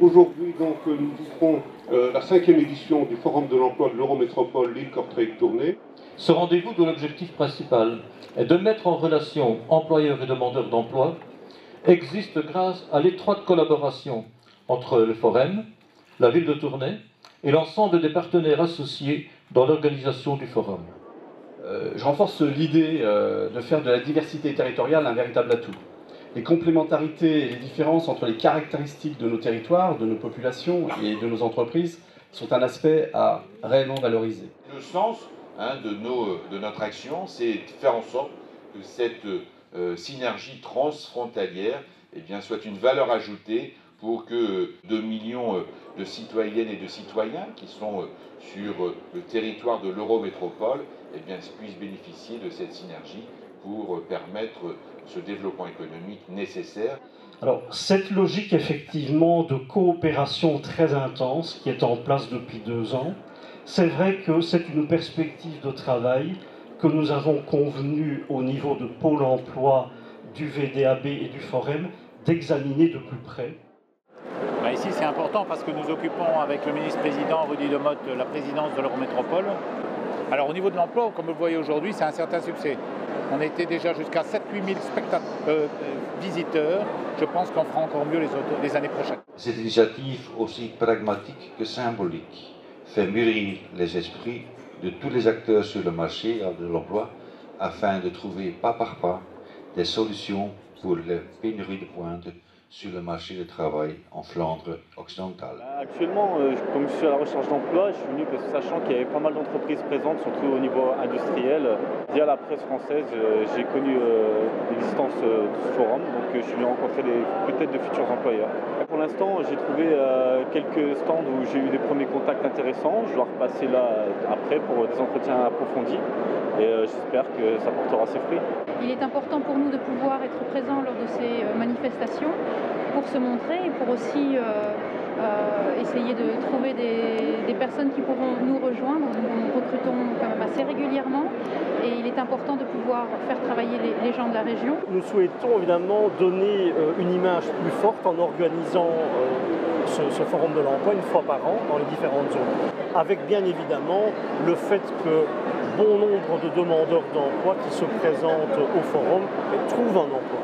Aujourd'hui, donc, nous ouvrons la 5e édition du Forum de l'emploi de l'Eurométropole Lille Kortrijk Tournai. Ce rendez-vous, dont l'objectif principal est de mettre en relation employeurs et demandeurs d'emploi, existe grâce à l'étroite collaboration entre le Forum, la ville de Tournai et l'ensemble des partenaires associés dans l'organisation du Forum. Je renforce l'idée de faire de la diversité territoriale un véritable atout. Les complémentarités et les différences entre les caractéristiques de nos territoires, de nos populations et de nos entreprises sont un aspect à réellement valoriser. Le sens de notre action, c'est de faire en sorte que cette synergie transfrontalière soit une valeur ajoutée pour que 2 millions de citoyennes et de citoyens qui sont sur le territoire de l'Eurométropole puissent bénéficier de cette synergie pour permettre ce développement économique nécessaire. Alors, cette logique effectivement de coopération très intense qui est en place depuis 2 ans, c'est vrai que c'est une perspective de travail que nous avons convenu au niveau de Pôle emploi, du VDAB et du Forum d'examiner de plus près. Ici c'est important parce que nous occupons avec le ministre-président Rudy Demotte la présidence de l'Eurométropole. Alors au niveau de l'emploi, comme vous le voyez aujourd'hui, c'est un certain succès. On était déjà jusqu'à 7-8 000 visiteurs. Je pense qu'on fera encore mieux les années prochaines. Cette initiative, aussi pragmatique que symbolique, fait mûrir les esprits de tous les acteurs sur le marché de l'emploi afin de trouver pas par pas des solutions pour les pénuries de pointe sur le marché du travail en Flandre occidentale. Actuellement, comme je suis à la recherche d'emploi, je suis venu sachant qu'il y avait pas mal d'entreprises présentes, surtout au niveau industriel. Via la presse française, j'ai connu l'existence de ce forum, donc je suis venu rencontrer peut-être de futurs employeurs. Pour l'instant, j'ai trouvé quelques stands où j'ai eu des premiers contacts intéressants. Je dois repasser là après pour des entretiens approfondis et j'espère que ça portera ses fruits. Il est important pour nous de pouvoir être présents lors de ces manifestations pour se montrer et pour aussi essayer de trouver des personnes qui pourront nous rejoindre. Nous recrutons quand même assez régulièrement et il est important de pouvoir faire travailler les gens de la région. Nous souhaitons évidemment donner une image plus forte en organisant ce forum de l'emploi une fois par an dans les différentes zones. Avec bien évidemment le fait que bon nombre de demandeurs d'emploi qui se présentent au forum trouvent un emploi.